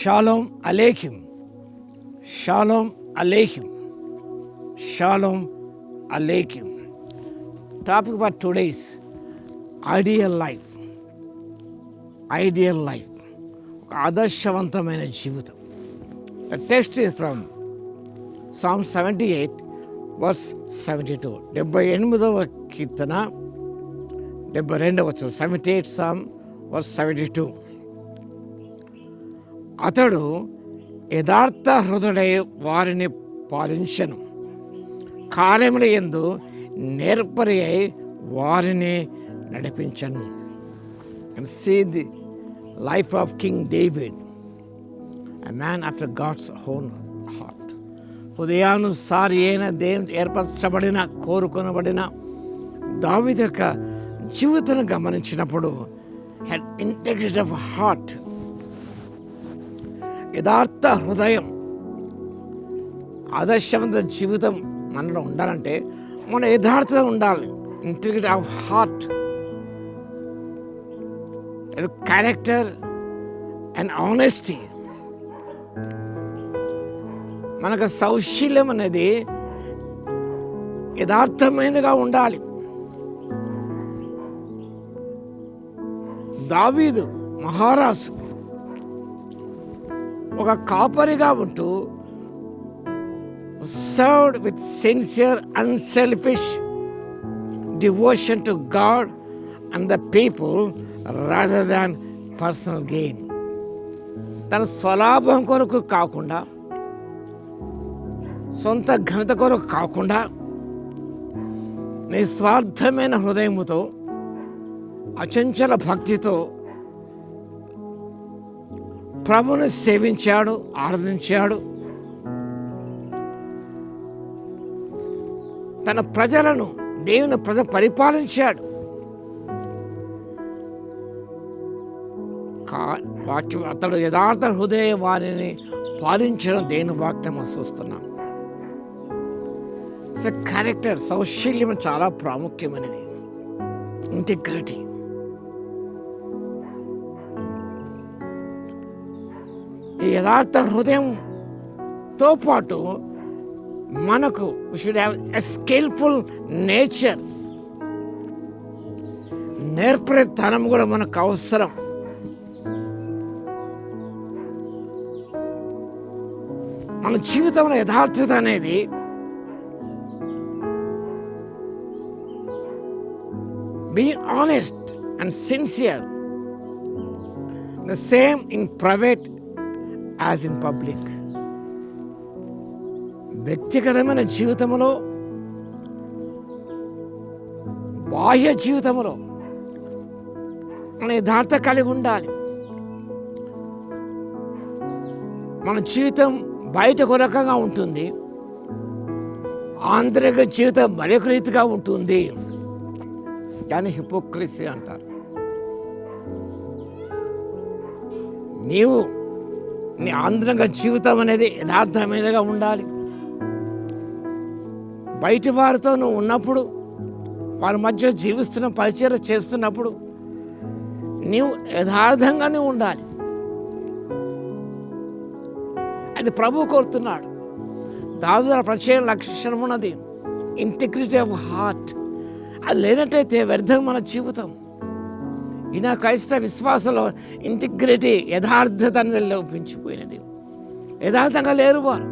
Shalom అలేఖిం, షాలోమ్ అలేఖిం, షాలోమ్ అలేఖిం. Topic for today's ideal life. Ideal life, ఒక ఆదర్శవంతమైన జీవితం. The text is from Psalm 78 verse 72. 78వ కీర్తన 72వ వచనం. 78 Psalm verse 72. అతడు యథార్థ హృదయుడై వారిని పాలించెను, కార్యముల యందు నేర్పరి అయి వారిని నడిపించెను. And see the life of King David, a man after God's own heart. హృదయానుసారి అయిన దేవుని ఏర్పరచబడిన, కోరుకొనబడిన దావీదు యొక్క జీవితాన్ని గమనించినప్పుడు హ్యాడ్ ఇంటిగ్రిటీ ఆఫ్ హార్ట్, యథార్థ హృదయం. ఆదర్శవంత జీవితం మనలో ఉండాలంటే మనం యథార్థత ఉండాలి. Integrity of heart, character and honesty. మనకు సౌశీల్యం అనేది యథార్థమైనదిగా ఉండాలి. దావీదు మహారాజు ఒక కాపరిగా ఉంటూ served with sincere, unselfish devotion to God and the people rather than personal gain. తన స్వలాభం కొరకు కాకుండా, సొంత ఘనత కొరకు కాకుండా, నిస్వార్థమైన హృదయముతో, అచంచల భక్తితో ప్రభుని సేవించాడు, ఆరాధించాడు. తన ప్రజలను, దేవుని పరిపాలించాడు. అతడు యథార్థ హృదయ వారిని పాలించడం దేవుని వాక్యం చూస్తున్నాం. క్యారెక్టర్, సౌశీల్యం చాలా ప్రాముఖ్యమైనది. ఇంటిగ్రిటీ. ఈ యథార్థ హృదయంతో పాటు మనకు we should have a skillful nature. నేర్పరితనం కూడా మనకు అవసరం. మన జీవితంలో యథార్థత అనేది being honest and sincere, the same in private as in public. వ్యక్తిగతమైన జీవితంలో, బాహ్య జీవితంలో మన యథార్థత కలిగి ఉండాలి. మన జీవితం బయట ఒక రకంగా ఉంటుంది, ఆంతరిక జీవితం మరొక రీతిగా ఉంటుంది. కానీ హిపోక్రసీ అంటారు. నీవు నీ ఆంతరిక జీవితం అనేది యథార్థమైనదిగా ఉండాలి. బయటి వారితో నువ్వు ఉన్నప్పుడు, వారి మధ్య జీవిస్తున్న, పరిచయం చేస్తున్నప్పుడు నీవు యథార్థంగానే ఉండాలి. అది ప్రభు కోరుతున్నాడు. దావీదు ప్రత్యేక లక్షణం ఉన్నది, ఇంటిగ్రిటీ ఆఫ్ హార్ట్. అది లేనట్టయితే వ్యర్థం మన జీవితం. ఈయన క్రైస్తవ విశ్వాసంలో ఇంటిగ్రిటీ, యథార్థత అనేది లోపించిపోయినది. యథార్థంగా లేరు వారు.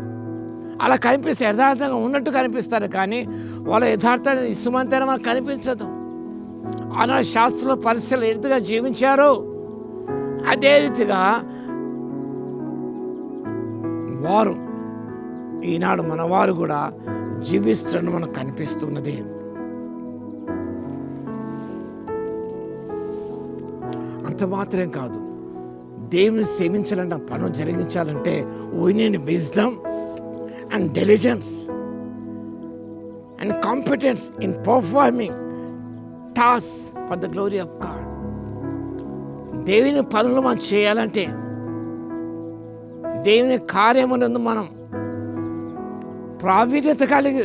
అలా కనిపిస్తే యథార్థంగా ఉన్నట్టు కనిపిస్తారు, కానీ వాళ్ళ యథార్థత ఇసుమంతైనా మనకు కనిపించదు. ఆనాడు శాస్త్రంలో పరిస్థితులు ఏ రీతిగా జీవించారో అదే రీతిగా వారు ఈనాడు మన వారు కూడా జీవిస్తున్న మనకు కనిపిస్తున్నది. అంత మాత్రం కాదు, దేవుని సేవించాలంటే, పనులు జరిగించాలంటే we need wisdom and diligence and competence in performing tasks for the glory of God. దేవుని పనులు మనం చేయాలంటే, దేవుని కార్యములందు మనం ప్రావీణ్యత కలిగి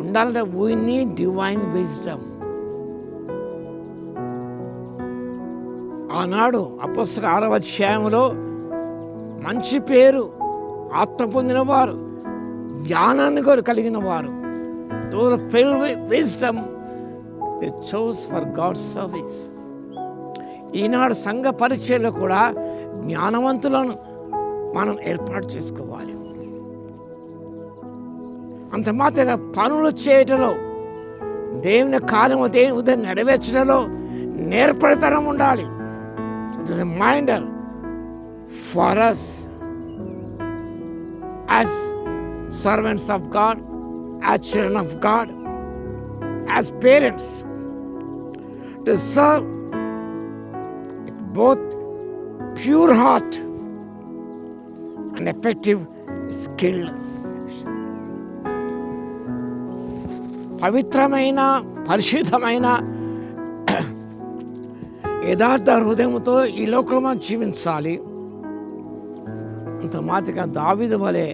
ఉండాలంటే we need divine wisdom. ఆనాడు అపొస్తలుల 6వ అధ్యాయంలో మంచి పేరు, ఆత్మ పొందిన వారు, జ్ఞానాన్ని కలిగిన వారు, those filled with wisdom, they chose for God's service. ఈనాడు సంఘ పరిచయలో కూడా జ్ఞానవంతులను మనం ఏర్పాటు చేసుకోవాలి. అంత మాత్రమే పనులు చేయటంలో, దేవుని కార్యము దేవుని ఉదయం నెరవేర్చడంలో నేర్పడితనం ఉండాలి. It is a reminder for us as servants of God, as children of God, as parents, to serve with both pure heart and effective skill. పవిత్రమైన, పరిశుద్ధమైన, యథార్థ హృదయంతో ఈ లోకంలో జీవించాలి. అంత మాత్రగా దావీదు వలె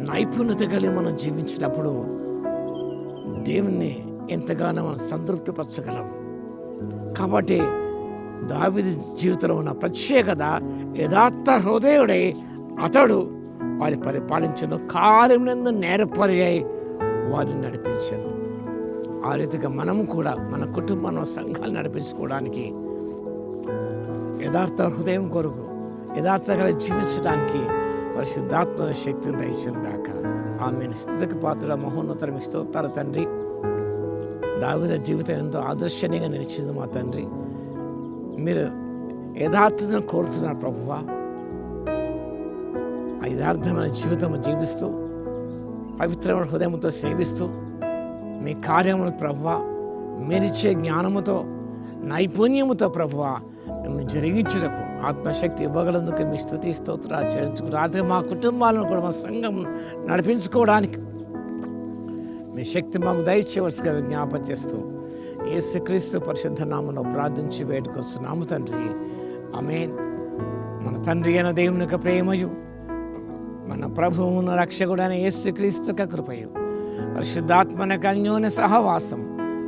నైపుణ్యత కలిగి మనం జీవించినప్పుడు దేవుణ్ణి ఎంతగానో మనం సంతృప్తిపరచగలం. కాబట్టి దావీదు జీవితంలో ఉన్న ప్రత్యేకత, యథార్థ హృదయుడై అతడు వారి పరిపాలించను, కార్యమునందు నేర్పరి అయి వారిని నడిపించాను. ఆ రీతిగా మనము కూడా మన కుటుంబంలో సంఘాలు నడిపించుకోవడానికి, యథార్థ హృదయం కొరకు యథార్థంగా జీవించడానికి పరిశుద్ధాత్మ శక్తిని దయచేయను గాక. ఆమేన్. స్తుతికి పాత్రుడ మహోన్నతరం స్తోత్రాలు తండ్రి. దావీదు జీవితం ఎంతో ఆదర్శనీయంగా నిలిచింది మా తండ్రి. మీరు యథార్థతను కోరుతున్నారు ప్రభువా. ఆ యథార్థమైన జీవితం జీవిస్తూ, పవిత్రమైన హృదయంతో సేవిస్తూ, మీ కార్యములు ప్రభువా మీరిచ్చే జ్ఞానముతో, నైపుణ్యముతో ప్రభువా మేము జరిగించుటకు ఆత్మశక్తి ఇవ్వగలందుకు మీ స్తుతి స్తోత్రాలు చేర్చుకుంటూ, మా కుటుంబాలను కూడా మా సంఘం నడిపించుకోవడానికి మీ శక్తి మాకు దయచేయవలసిగా జ్ఞాపం చేస్తూ యేసుక్రీస్తు పరిశుద్ధ నామములో ప్రార్థించి వేడుకొస్తున్నాము తండ్రి. ఆమేన్. మన తండ్రి అయిన దేవుని యొక్క ప్రేమయు, మన ప్రభువును రక్షకుడైన యేసుక్రీస్తు యొక్క కృపయు, పరిశుద్ధాత్మ యొక్క అన్యోన్య సహవాసం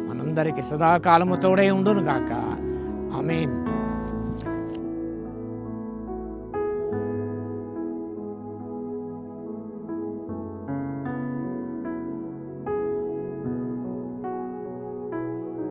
మనందరికీ సదాకాలము తోడై ఉండును గాక. ఆమేన్.